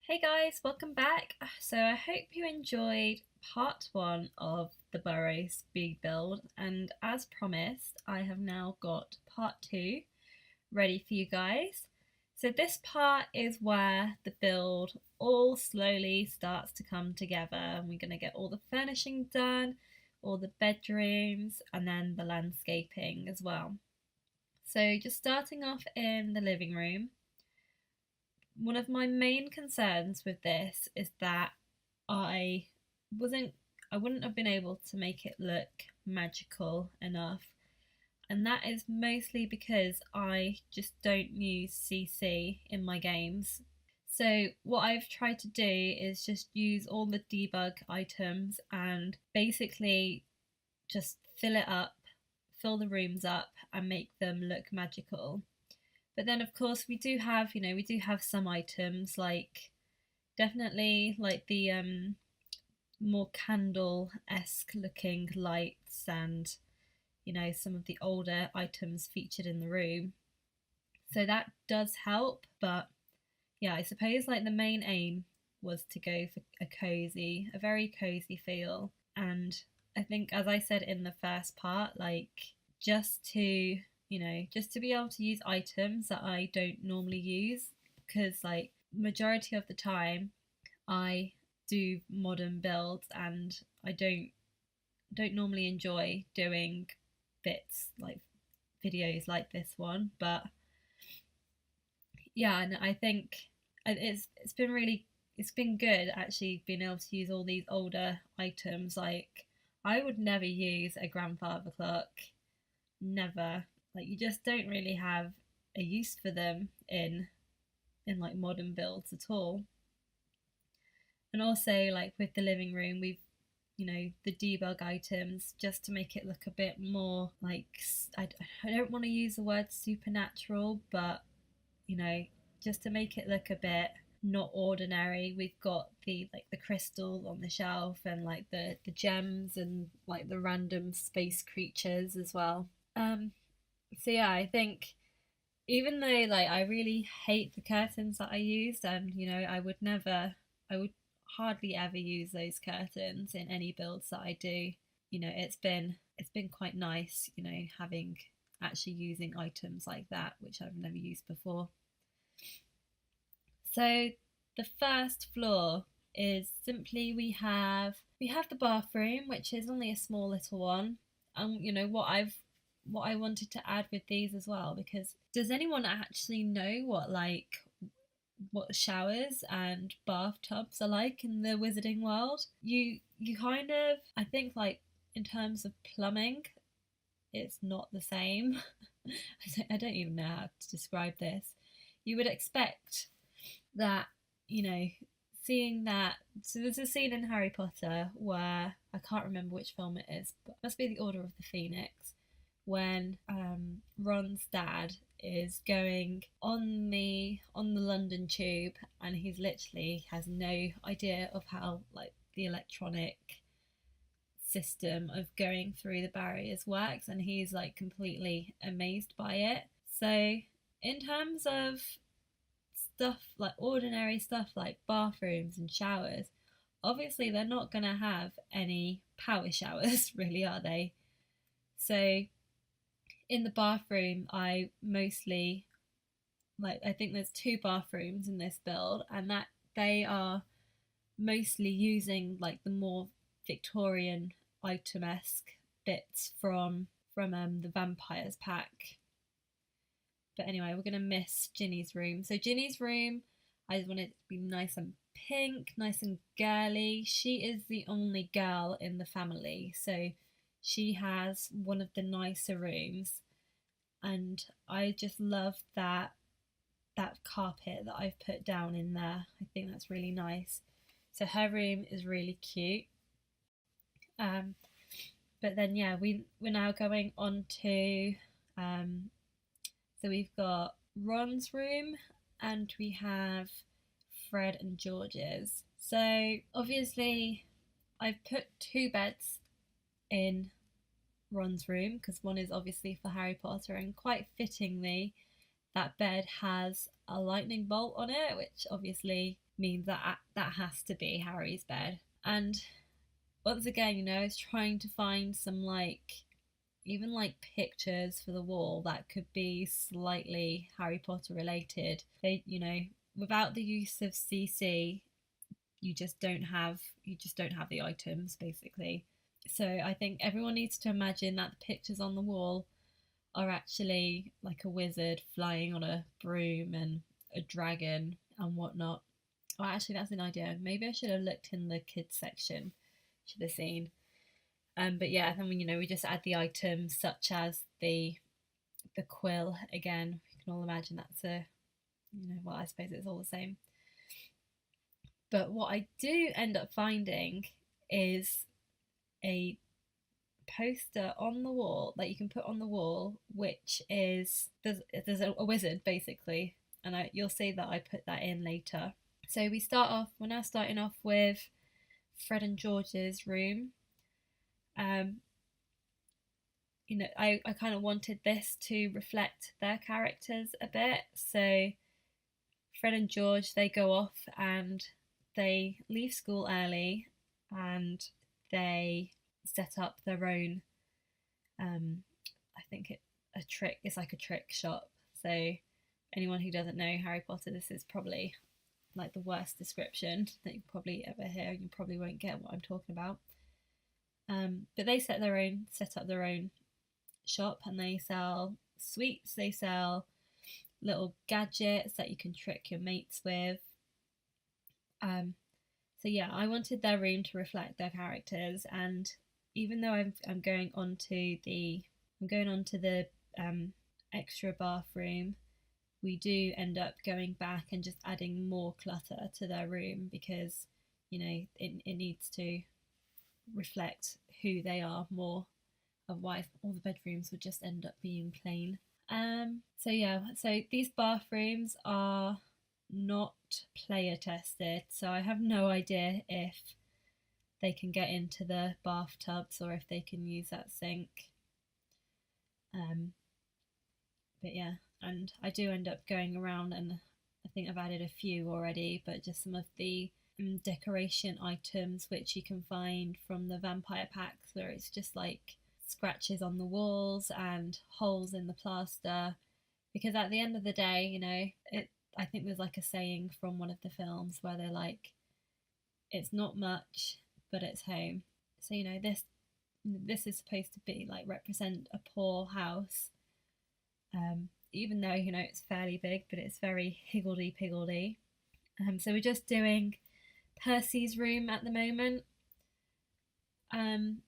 Hey guys, welcome back. So I hope you enjoyed part one of the Burrow speed build, and as promised, I have now got part two ready for you guys. So this part is where the build all slowly starts to come together, and we're going to get all the furnishing done, all the bedrooms, and then the landscaping as well. So just starting off in the living room, one of my main concerns with this is that I wasn't I wouldn't have been able to make it look magical enough. And that is mostly because I just don't use CC in my games. So what I've tried to do is just use all the debug items and basically just fill it up, fill the rooms up and make them look magical. But then of course we do have some items like definitely like the more candle-esque looking lights and some of the older items featured in the room. So that does help, but yeah, I suppose like the main aim was to go for a very cozy feel. And I think, as I said in the first part, like just to be able to use items that I don't normally use, because like majority of the time I do modern builds and I don't normally enjoy doing bits like videos like this one. But yeah, and I think it's been good actually being able to use all these older items. Like I would never use a grandfather clock, never. Like you just don't really have a use for them in like modern builds at all. And also like with the living room, we've the debug items just to make it look a bit more like I don't want to use the word supernatural, but you know just to make it look a bit not ordinary, we've got the crystals on the shelf and like the gems and like the random space creatures as well. So yeah, I think even though like I really hate the curtains that I used, and I would hardly ever use those curtains in any builds that I do. It's been quite nice, having actually using items like that which I've never used before. So the first floor is simply we have the bathroom, which is only a small little one. And what I wanted to add with these as well, because does anyone actually know what showers and bathtubs are like in the wizarding world? You kind of, I think, like in terms of plumbing, it's not the same. I don't even know how to describe this. You would expect that, you know, seeing that. So there's a scene in Harry Potter where I can't remember which film it is, but it must be the Order of the Phoenix, when Ron's dad is going on the London Tube, and he's literally has no idea of how like the electronic system of going through the barriers works, and he's like completely amazed by it. So in terms of stuff like ordinary stuff like bathrooms and showers, obviously they're not going to have any power showers really, are they? So in the bathroom, I mostly like, I think there's two bathrooms in this build, and that they are mostly using like the more Victorian item-esque bits from the vampires pack. But anyway, we're gonna miss Ginny's room. So Ginny's room, I just want it to be nice and pink, nice and girly. She is the only girl in the family, so she has one of the nicer rooms, and I just love that carpet that I've put down in there. I think that's really nice. So her room is really cute. Um, but then yeah, we're now going on to so we've got Ron's room and we have Fred and George's. So obviously I've put two beds in Ron's room because one is obviously for Harry Potter, and quite fittingly that bed has a lightning bolt on it, which obviously means that that has to be Harry's bed. And once again, I was trying to find some even pictures for the wall that could be slightly Harry Potter related. They, without the use of CC, you just don't have the items basically. So I think everyone needs to imagine that the pictures on the wall are actually like a wizard flying on a broom and a dragon and whatnot. Oh, actually, that's an idea. Maybe I should have looked in the kids section. Should have seen. But yeah, then we just add the items such as the quill again. You can all imagine that's well, I suppose it's all the same. But what I do end up finding is a poster on the wall that you can put on the wall, which is there's a wizard basically, and you'll see that I put that in later. So we're now starting off with Fred and George's room. I kind of wanted this to reflect their characters a bit. So Fred and George, they go off and they leave school early and they set up their own I think it's like a trick shop. So anyone who doesn't know Harry Potter, this is probably like the worst description that you probably ever hear. You probably won't get what I'm talking about. But they set up their own shop, and they sell sweets. They sell little gadgets that you can trick your mates with. So yeah, I wanted their room to reflect their characters, and even though I'm going on to the extra bathroom, we do end up going back and just adding more clutter to their room because it needs to reflect who they are more. Otherwise, all the bedrooms would just end up being plain. So these bathrooms are not player tested, so I have no idea if they can get into the bathtubs or if they can use that sink. But yeah, and I do end up going around, and I think I've added a few already, but just some of the decoration items which you can find from the vampire packs, where it's just like scratches on the walls and holes in the plaster, because at the end of the day, I think there's like a saying from one of the films where they're like, it's not much but it's home. So this is supposed to be like represent a poor house, even though it's fairly big, but it's very higgledy-piggledy. So we're just doing Percy's room at the moment. And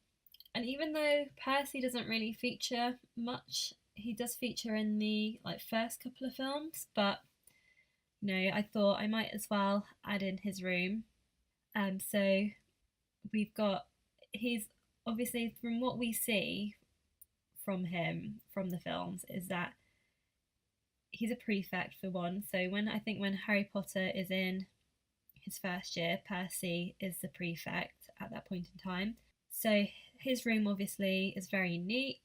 even though Percy doesn't really feature much, he does feature in the first couple of films, but I thought I might as well add in his room. So he's obviously, from what we see from him from the films, is that he's a prefect for one. So when Harry Potter is in his first year, Percy is the prefect at that point in time. So his room obviously is very neat.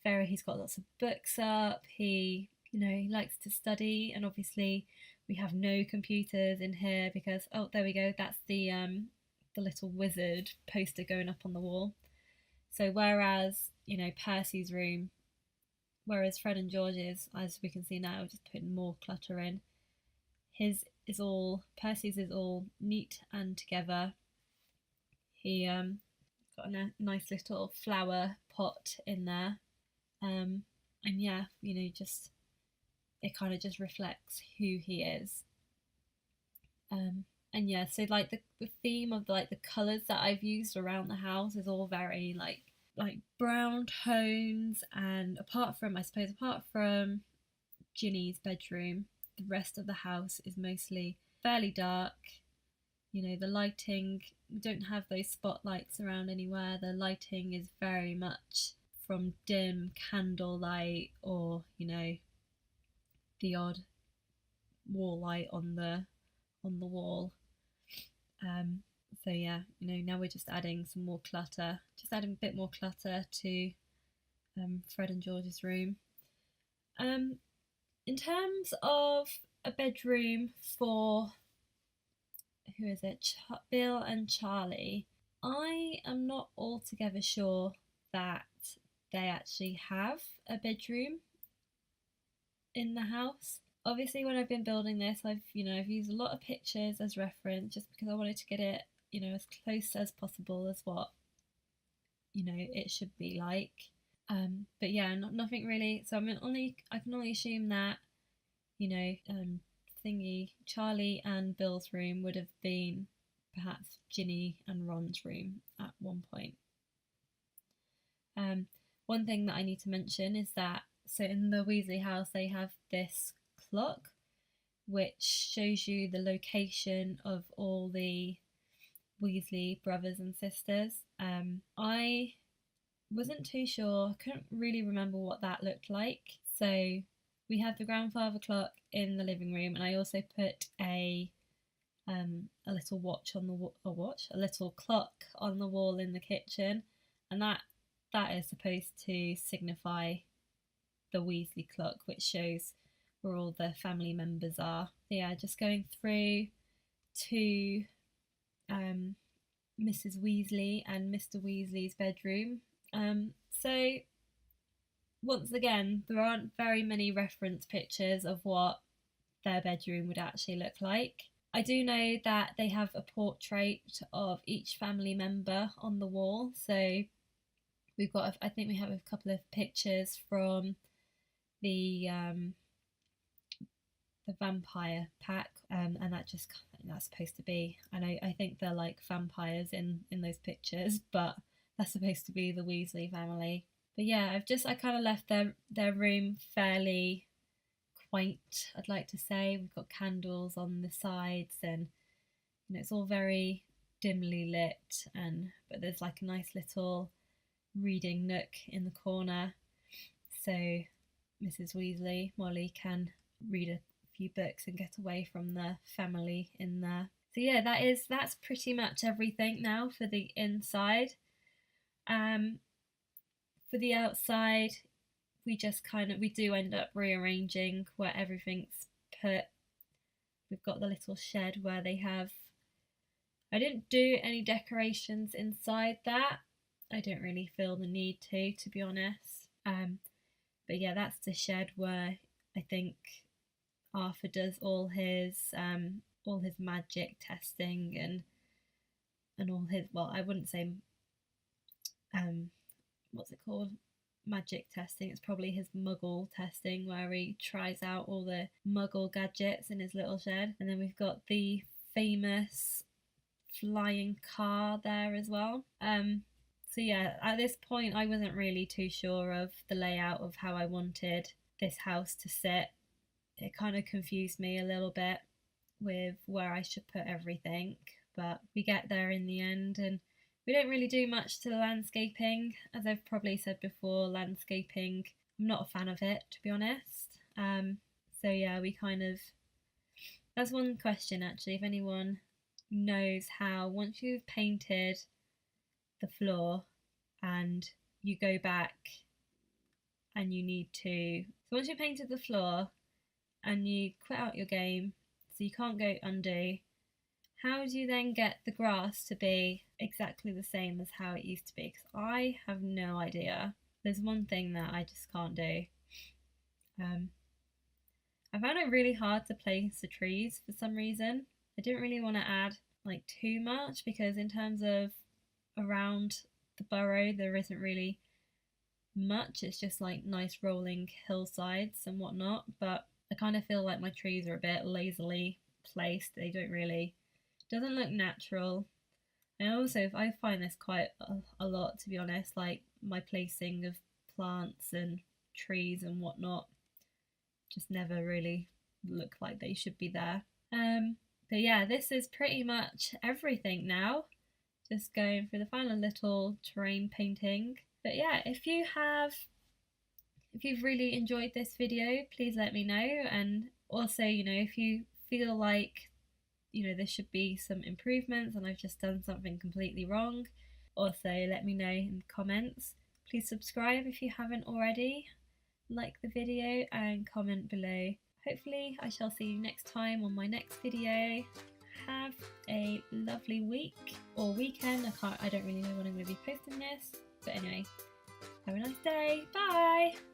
He's got lots of books up. He likes to study, and obviously we have no computers in here because there we go. That's the little wizard poster going up on the wall. So whereas Percy's room, whereas Fred and George's, as we can see now, just putting more clutter in. Percy's is all neat and together. He got a nice little flower pot in there, and yeah, just it kind of just reflects who he is. And yeah, so like the theme of the colours that I've used around the house is all very like brown tones, and apart from Ginny's bedroom, the rest of the house is mostly fairly dark. The lighting, we don't have those spotlights around anywhere. The lighting is very much from dim candlelight or the odd wall light on the wall. So yeah, now we're just adding some more clutter, a bit more clutter to Fred and George's room. In terms of a bedroom for who is it? Bill and Charlie. I am not altogether sure that they actually have a bedroom in the house. Obviously, when I've been building this, I've used a lot of pictures as reference just because I wanted to get it, as close as possible as what, it should be like. But yeah, nothing really. So I can only assume that, Charlie and Bill's room would have been perhaps Ginny and Ron's room at one point. One thing that I need to mention is that, so in the Weasley house, they have this clock which shows you the location of all the Weasley brothers and sisters. I wasn't too sure, I couldn't really remember what that looked like. So we have the grandfather clock in the living room, and I also put a little watch on the a little clock on the wall in the kitchen, and that is supposed to signify the Weasley clock, which shows where all the family members are. So yeah, just going through to Mrs. Weasley and Mr. Weasley's bedroom. So once again, there aren't very many reference pictures of what their bedroom would actually look like. I do know that they have a portrait of each family member on the wall. So I think we have a couple of pictures from the vampire pack, and that's supposed to be, and I think they're like vampires in those pictures, but that's supposed to be the Weasley family. But yeah, I kind of left their room fairly quaint, I'd like to say. We've got candles on the sides, and it's all very dimly lit, but there's like a nice little reading nook in the corner, so Mrs. Weasley, Molly, can read a few books and get away from the family in there. So yeah, that's pretty much everything now for the inside. For the outside, we do end up rearranging where everything's put. We've got the little shed where I didn't do any decorations inside that. I don't really feel the need to be honest. But yeah, that's the shed where I think Arthur does all his magic testing and all his, well, I wouldn't say what's it called, magic testing, it's probably his muggle testing, where he tries out all the muggle gadgets in his little shed. And then we've got the famous flying car there as well. So yeah, at this point I wasn't really too sure of the layout of how I wanted this house to sit. It kind of confused me a little bit with where I should put everything, but we get there in the end. And we don't really do much to the landscaping. As I've probably said before, landscaping, I'm not a fan of it, to be honest. So yeah, that's one question actually, if anyone knows how, once you've painted the floor and you go back and once you've painted the floor and you quit out your game, so you can't go undo, how do you then get the grass to be exactly the same as how it used to be? Because I have no idea. There's one thing that I just can't do. I found it really hard to place the trees for some reason. I didn't really want to add like too much, because in terms of around the Burrow there isn't really much. It's just like nice rolling hillsides and whatnot, but I kind of feel like my trees are a bit lazily placed. They doesn't look natural. And also I find this quite a lot, to be honest, like my placing of plants and trees and whatnot just never really look like they should be there. But yeah, this is pretty much everything now. Just going for the final little terrain painting. But yeah, if you've really enjoyed this video, please let me know. And also, if you feel like, there should be some improvements and I've just done something completely wrong, also let me know in the comments. Please subscribe if you haven't already, like the video and comment below. Hopefully I shall see you next time on my next video. have a lovely week or weekend. I don't really know when I'm going to be posting this, but anyway, have a nice day. Bye.